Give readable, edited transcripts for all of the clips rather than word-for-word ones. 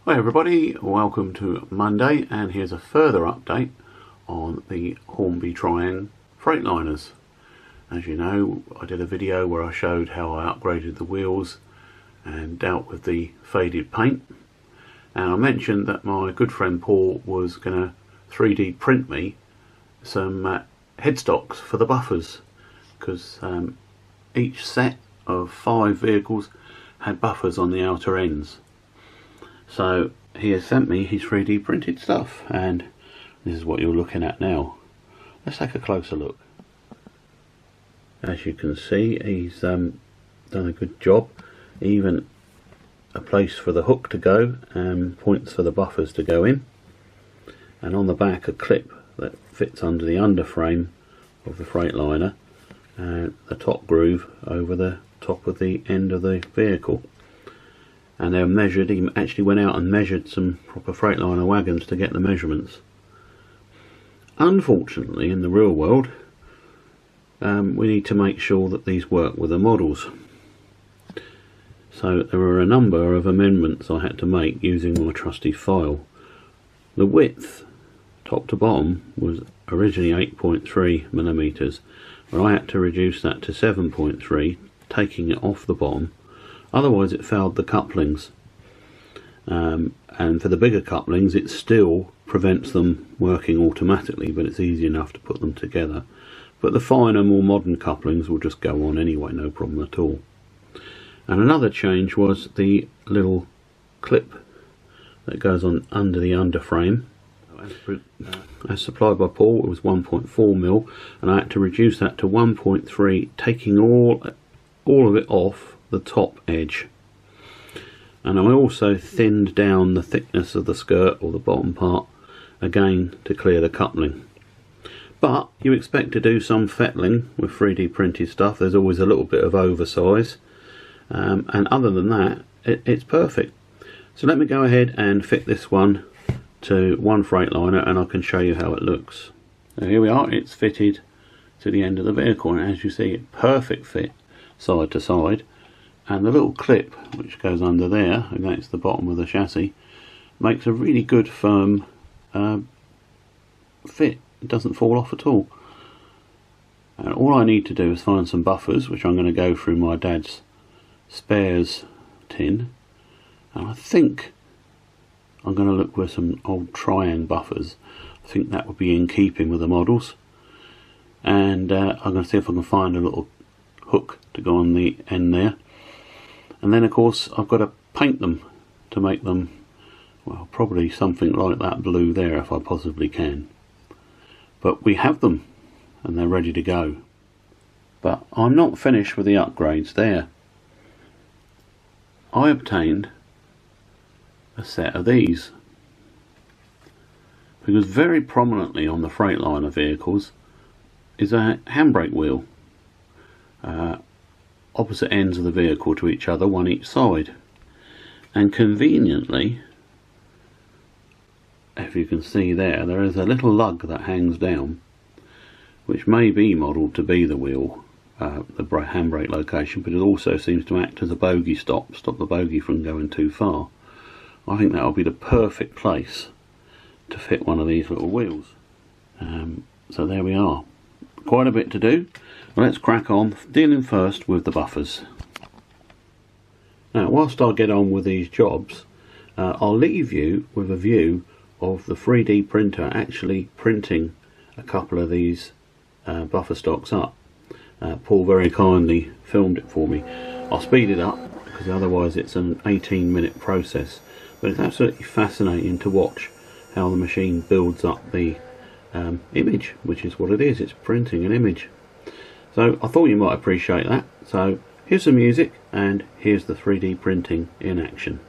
Hi everybody, welcome to Monday, and here's a further update on the Hornby Triang Freightliners. As you know, I did a video where I showed how I upgraded the wheels and dealt with the faded paint, and I mentioned that my good friend Paul was going to 3D print me some headstocks for the buffers, because each set of 5 vehicles had buffers on the outer ends. So he has sent me his 3D printed stuff, and this is what you're looking at now. Let's take a closer look. As you can see, he's done a good job. Even a place for the hook to go and points for the buffers to go in, and on the back a clip that fits under the underframe of the Freightliner and the top groove over the top of the end of the vehicle. And they're measured. He actually went out and measured some proper Freightliner wagons to get the measurements. Unfortunately, in the real world, we need to make sure that these work with the models. So there were a number of amendments I had to make using my trusty file. The width, top to bottom, was originally 8.3mm, but I had to reduce that to 7.3, taking it off the bottom. Otherwise it fouled the couplings, and for the bigger couplings it still prevents them working automatically, but it's easy enough to put them together. But the finer, more modern couplings will just go on anyway, no problem at all. And another change was the little clip that goes on under the underframe. As supplied by Paul, it was 1.4mm, and I had to reduce that to 1.3, taking all of it off the top edge. And I also thinned down the thickness of the skirt, or the bottom part, again to clear the coupling. But you expect to do some fettling with 3D printed stuff. There's always a little bit of oversize, and other than that it's perfect. So let me go ahead and fit this one to one Freightliner, and I can show you how it looks. So here we are, it's fitted to the end of the vehicle, and as you see, it perfect fit side to side. And the little clip which goes under there against the bottom of the chassis makes a really good firm fit. It doesn't fall off at all. And all I need to do is find some buffers, which I'm going to go through my dad's spares tin, and I think I'm going to look with some old Triang buffers. I think that would be in keeping with the models, and I'm going to see if I can find a little hook to go on the end there. And then of course I've got to paint them to make them, well, probably something like that blue there if I possibly can. But we have them and they're ready to go. But I'm not finished with the upgrades there. I obtained a set of these, because very prominently on the Freightliner vehicles is a handbrake wheel. Opposite ends of the vehicle to each other, one each side, and conveniently, if you can see there is a little lug that hangs down, which may be modelled to be the wheel, the handbrake location, but it also seems to act as a bogey stop the bogey from going too far. I think that will be the perfect place to fit one of these little wheels. So there we are, quite a bit to do. Well, let's crack on, dealing first with the buffers. Now, whilst I get on with these jobs, I'll leave you with a view of the 3D printer actually printing a couple of these buffer stocks up. Paul very kindly filmed it for me. I'll speed it up because otherwise it's an 18-minute process, but it's absolutely fascinating to watch how the machine builds up the image, which is what it is. It's printing an image. So I thought you might appreciate that. So here's some music, and here's the 3D printing in action.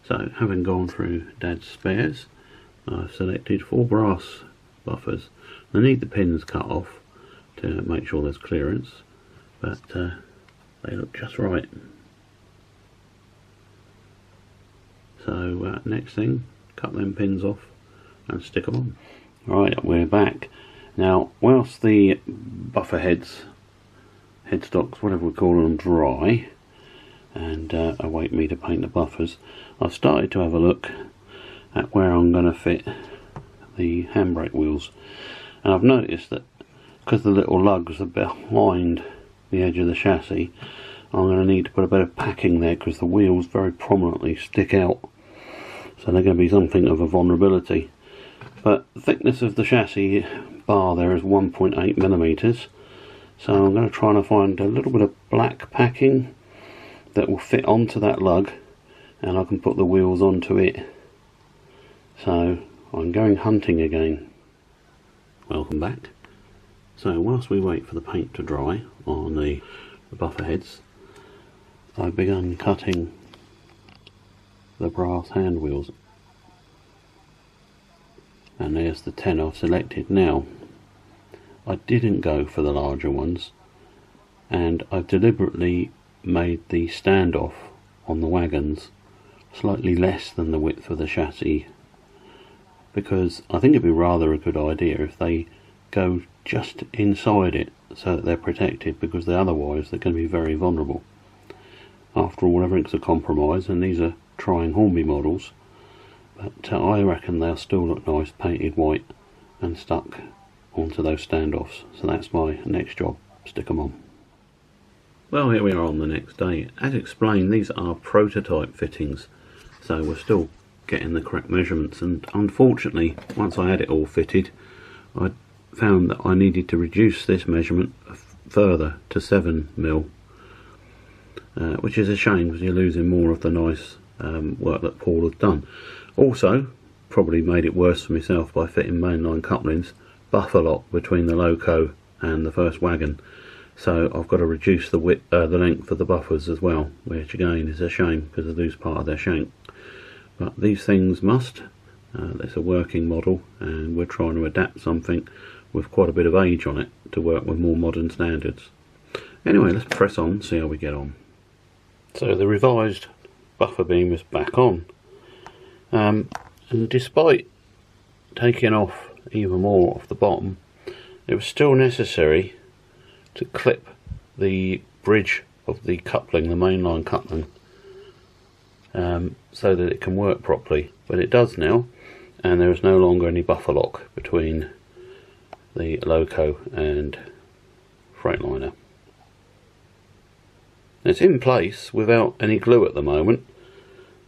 So having gone through Dad's spares, I've selected 4 brass buffers. I need the pins cut off to make sure there's clearance, but they look just right. So next thing, cut them pins off and stick them on. Right, we're back. Now, whilst the buffer heads, headstocks, whatever we call them, dry and await me to paint the buffers, I've started to have a look at where I'm going to fit the handbrake wheels. And I've noticed that because the little lugs are behind the edge of the chassis, I'm going to need to put a bit of packing there because the wheels very prominently stick out. So they're going to be something of a vulnerability. But the thickness of the chassis bar there is 1.8 millimeters. So I'm going to try and find a little bit of black packing that will fit onto that lug, and I can put the wheels onto it. So I'm going hunting again. Welcome back. So whilst we wait for the paint to dry on the buffer heads, I've begun cutting the brass hand wheels, and there's the 10 I've selected. Now, I didn't go for the larger ones, and I've deliberately made the standoff on the wagons slightly less than the width of the chassis, because I think it'd be rather a good idea if they go just inside it so that they're protected, because otherwise they're going to be very vulnerable. After all, everything's a compromise, and these are Triang Hornby models, but I reckon they'll still look nice painted white and stuck onto those standoffs. So that's my next job, stick them on. Well, here we are on the next day. As explained, these are prototype fittings, so we're still getting the correct measurements, and unfortunately once I had it all fitted, I found that I needed to reduce this measurement further to 7mm, which is a shame because you're losing more of the nice work that Paul had done. Also, probably made it worse for myself by fitting mainline couplings buffer lock between the loco and the first wagon, so I've got to reduce the width, the length of the buffers as well, which again is a shame because I lose part of their shank. But these things must. It's a working model, and we're trying to adapt something with quite a bit of age on it to work with more modern standards. Anyway, let's press on and see how we get on. So the revised buffer beam is back on, and despite taking off even more off the bottom, it was still necessary to clip the bridge of the coupling, the mainline coupling, so that it can work properly. But it does now, and there is no longer any buffer lock between the loco and Freightliner. It's in place without any glue at the moment.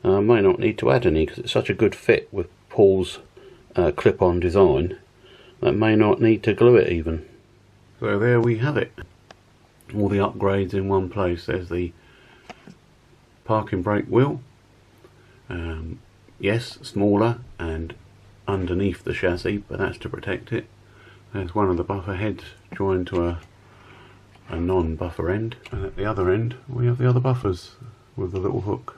I may not need to add any because it's such a good fit with Paul's clip-on design that may not need to glue it even. So there we have it, all the upgrades in one place. There's the parking brake wheel, yes, smaller and underneath the chassis, but that's to protect it. There's one of the buffer heads joined to a non-buffer end, and at the other end we have the other buffers with the little hook.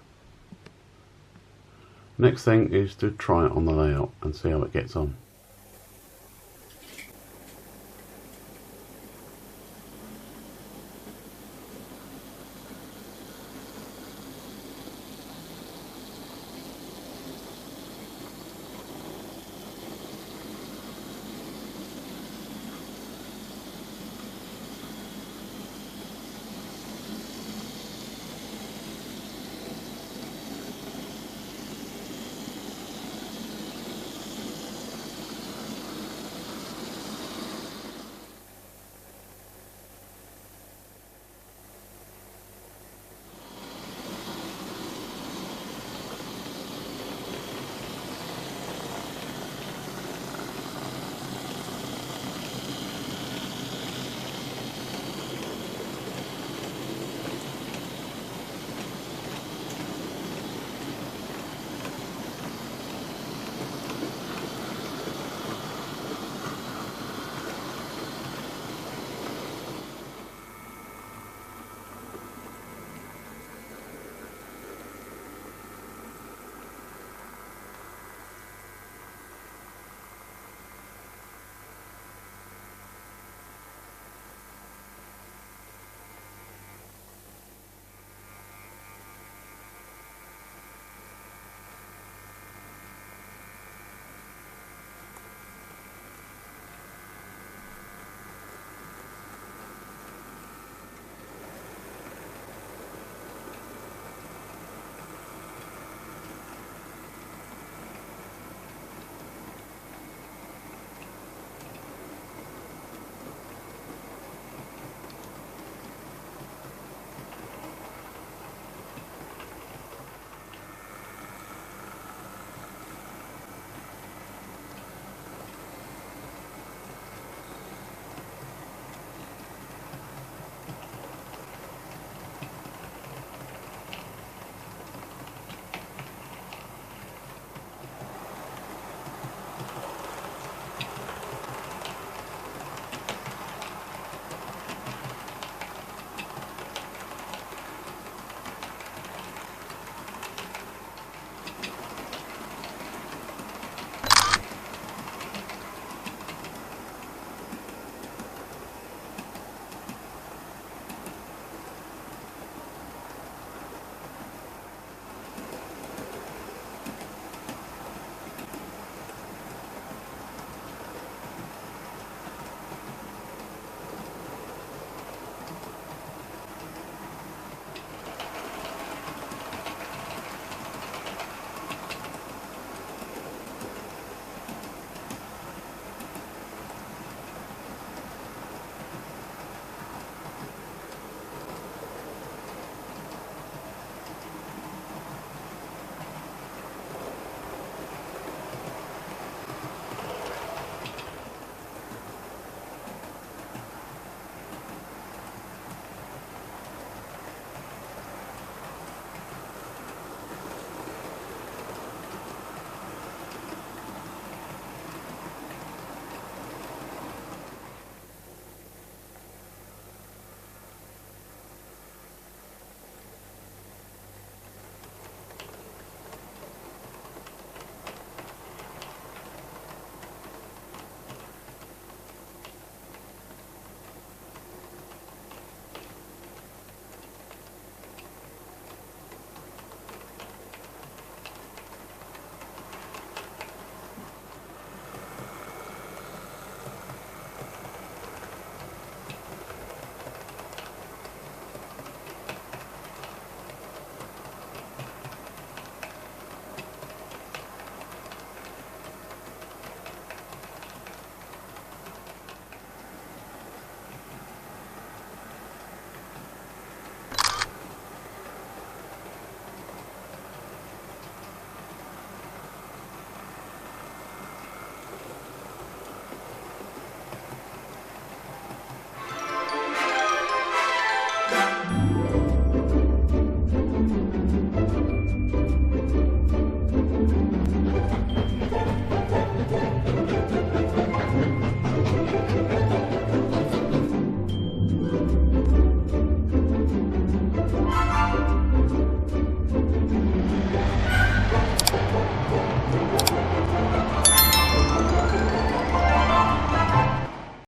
Next thing is to try it on the layout and see how it gets on.